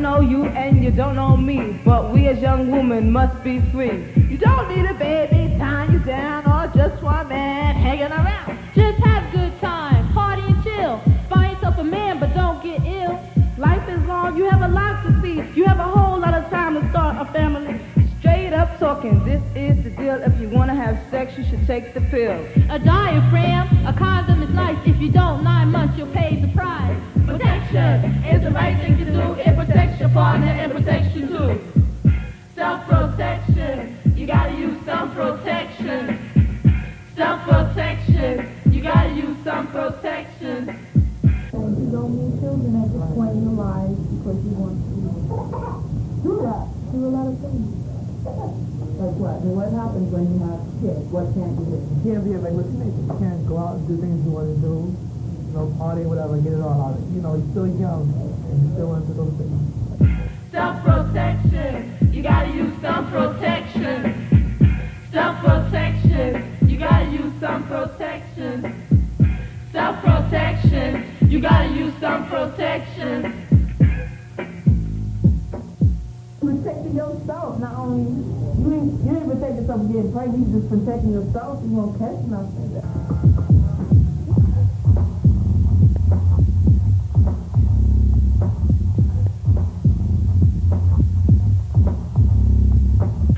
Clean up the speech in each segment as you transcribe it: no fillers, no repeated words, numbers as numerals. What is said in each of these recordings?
don't know you and you don't know me, but we as young women must be free. You don't need a baby tying you down or just one man hanging around. Just have a good time, party and chill. Find yourself a man, but don't get ill. Life is long, you have a lot to see. You have a whole lot of time to start a family. Straight up talking, this is the deal. If you want to have sex, you should take the pill. A diaphragm, a condom is nice. If you don't, 9 months you'll pay the price. Protection is the right thing to do. It protects your partner and protects you too. Self-protection, you gotta use some protection. Self-protection, you gotta use some protection. And you don't need children at this point in your life because you want to do that. Do a lot of things. Like what? And what happens when you have kids? What can't you do? You can't be a regular teenager. You can't go out and do things you want to do. You know, party, whatever, get it all out. You know, you're still young and you're still into those things. Self-protection, you gotta use some protection. Self-protection, you gotta use some protection. Self-protection, you gotta use some protection. Protecting yourself, not only you ain't protecting yourself from getting pregnant, you just protecting yourself. You won't catch nothing.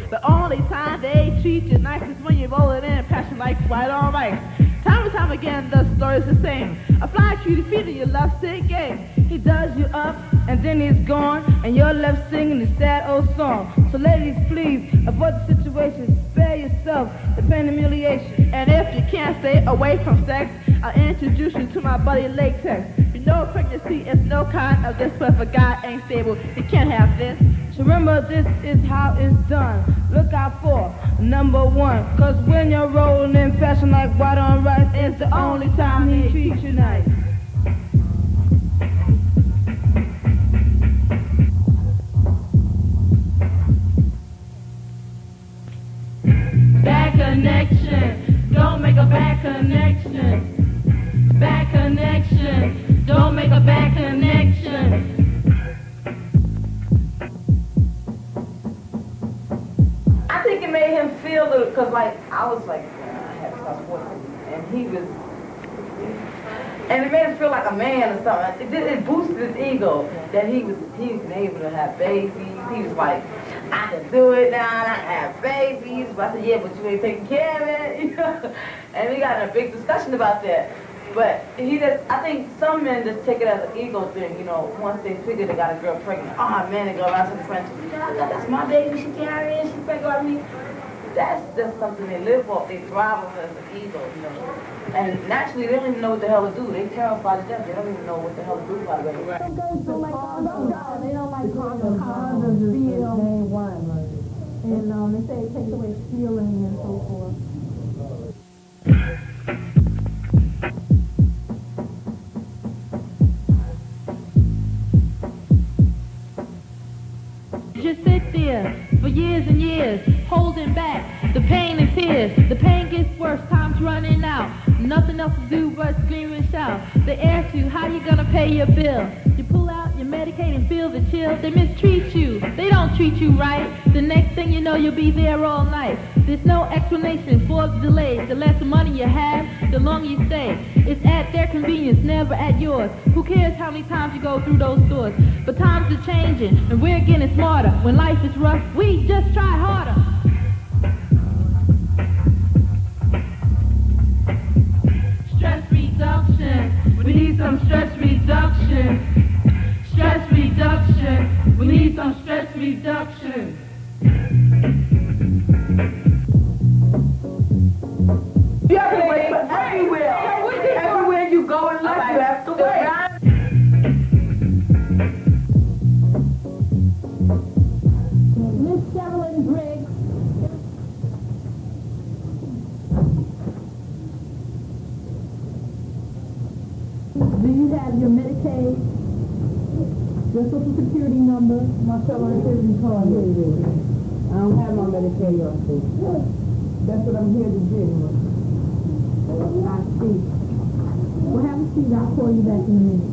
The only time they treat you nice is when you're rolling in and passion like white on rice. Time and time again, the story's the same. A fly tree defeated your love-sick game. He does you up, and then he's gone, and you're left singing the sad old song. So ladies, please, avoid the situation. Spare yourself the pain and humiliation. And if you can't stay away from sex, I'll introduce you to my buddy Latex. You know pregnancy is no kind of this, but if a guy ain't stable, he can't have this. So remember, this is how it's done. Look out for number one, cause when you're rolling in fashion like white on rice, it's the only time he treats you nice. Bad connection, don't make a bad connection. Bad connection, don't make a bad connection. I think it made him feel a little, because like, I was like, I had to stop sports, and he was, and it made him feel like a man or something. It boosted his ego that he's been able to have babies. He was like, I can do it now, and I can have babies. But I said, yeah, but you ain't taking care of it, you know? And we got in a big discussion about that. But I think some men just take it as an ego thing, you know, once they figure they got a girl pregnant. Oh man, they go around to the friends, yeah, that's my baby, she carrying, she pregnant on me. That's just something they live off, they thrive off as an ego, you know. And naturally, they don't even know what the hell to do. They terrified to death, they don't even know what the hell to do about it. Right. Some guys don't like condoms. They don't like condoms. Condoms is the main one. And they say it takes away feeling and so forth. Just sit there for years and years, holding back the pain and tears. The pain gets worse, time's running out. Nothing else to do but scream and shout. They ask you how you gonna pay your bill. You pull out your Medicaid and feel the chill. They mistreat you, they don't treat you right. The next thing you know, you'll be there all night. There's no explanation for the delay. The less money you have, the longer you stay. It's at their convenience, never at yours. Who cares how many times you go through those doors? But times are changing, and we're getting smarter. When life is rough, we just try harder. Stress reduction, we need some stress reduction. Stress reduction, we need some stress reduction. You have to wait everywhere you go in life, you have to wait. Miss Sherilyn Briggs. Do you have your Medicaid? Your Social Security number? My Social Security card. I don't have my Medicaid yet. That's what I'm here to do. I see. Well, have a seat. I'll call you back in a minute.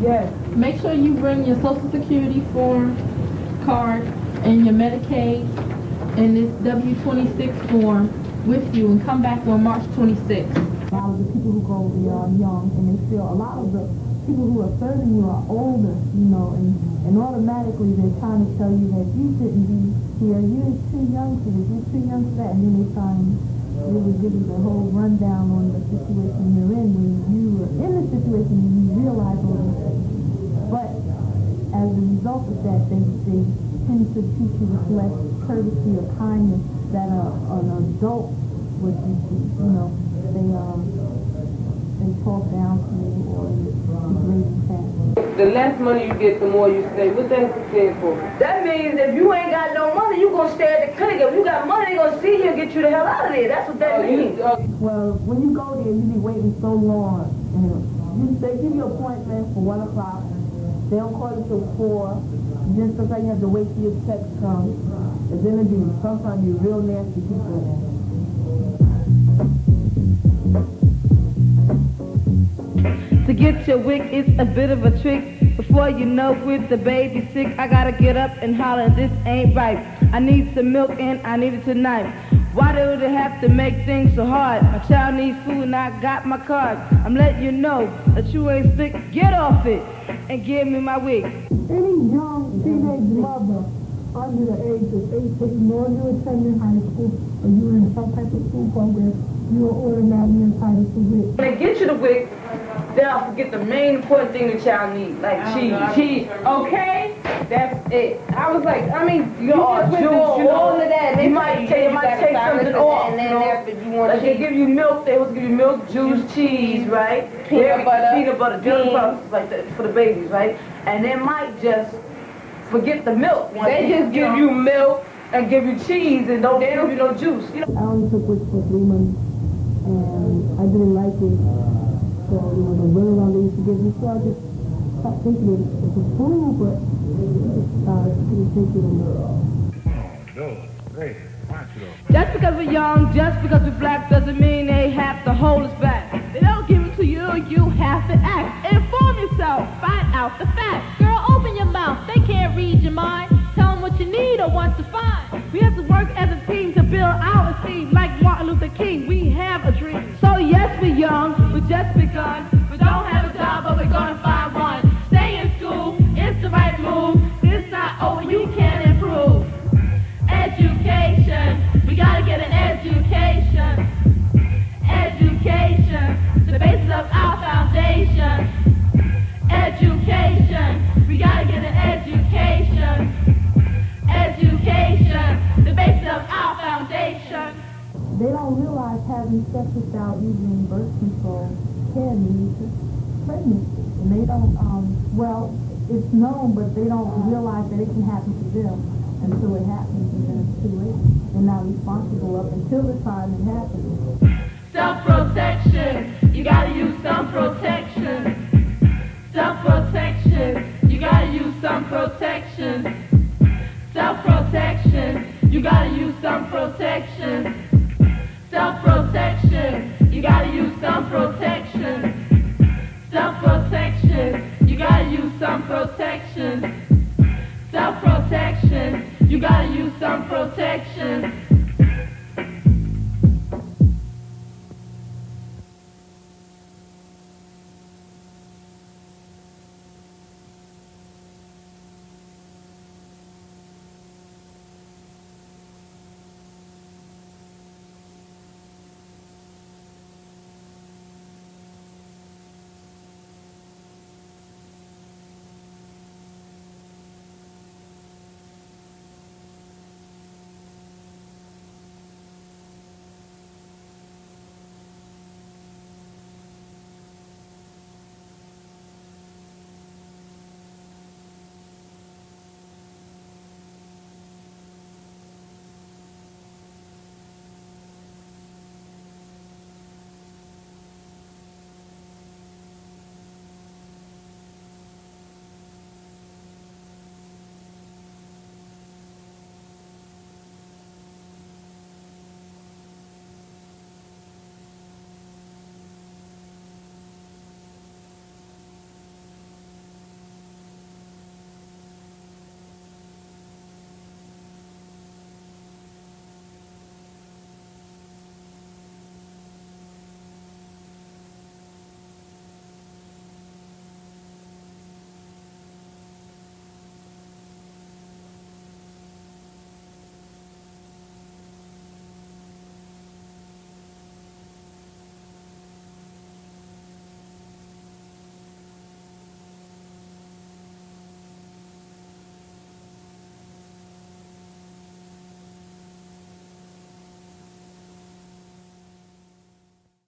Yes. Make sure you bring your Social Security form, card, and your Medicaid and this W-26 form with you, and come back on March 26th. A lot of the people who go, they are young, and they feel a lot of the people who are serving you are older, you know, and automatically they're trying to tell you that you shouldn't be here, you're too young for this, you're too young for that, and then they try and really give you the whole rundown on the situation you're in when you were in the situation and you realize all these things. But as a result of that, they tend to treat you with less courtesy or kindness that an adult would do to you. You know, they talk down to you or degrade you fast. The less money you get, the more you stay. What that stand for? That means if you ain't got no money, you gonna stay at the clinic. If you got money, they gonna see you and get you the hell out of there. That's what that means. Well, when you go there, you be waiting so long. And they give you an appointment for 1 o'clock. They don't call you till 4. Then sometimes you have to wait till your text comes. And then it be sometimes you real nasty people in there. To get your WIC is a bit of a trick. Before you know with the baby sick, I gotta get up and holler, this ain't right. I need some milk and I need it tonight. Why do they have to make things so hard? My child needs food and I got my card. I'm letting you know that you ain't sick. Get off it and give me my WIC. Any young teenage mother under the age of 18, or you're attending high school, or you're in some type of school program, you are automatically entitled to WIC. When they get you the WIC, they'll forget the main important thing the child needs, like cheese. Okay? That's it. I was like, I mean, you all of that. They might take something off. And then after you want Like they give you milk, they was give you milk, juice, cheese, right? Peanut butter, puffs, like that for the babies, right? And they might just forget the milk. They just give you milk and give you cheese and don't give you no juice. You know? I only took WIC for 3 months, and I didn't like it. So, you know, the little one they used to give me, so I just stopped thinking it was a fool, but I couldn't take it anymore. Just because we're young, just because we're black, doesn't mean they have to hold us back. They don't give it to you, you have to act. Inform yourself, find out the facts. Girl, open your mouth, they can't read your mind. Tell them what you need or what to find. We have to work as a team to build our esteem. Like Martin Luther King, we have a dream. So yes, we're young, we just begun. We don't have a job, but we're gonna find one. Stay in school, it's the right move. It's not over, you can improve. Education, we gotta get an education. Education, the basis of our foundation. Education, we gotta get an education. Education, the basis of our foundation. They don't realize having sex without using birth control can lead to pregnancy. And they don't, well, it's known, but they don't realize that it can happen to them until it happens, and then it's too late. They're not responsible up until the time it happens. Self-protection, you gotta use some protection. Self-protection, you gotta use some protection. Self-protection, you gotta use some protection.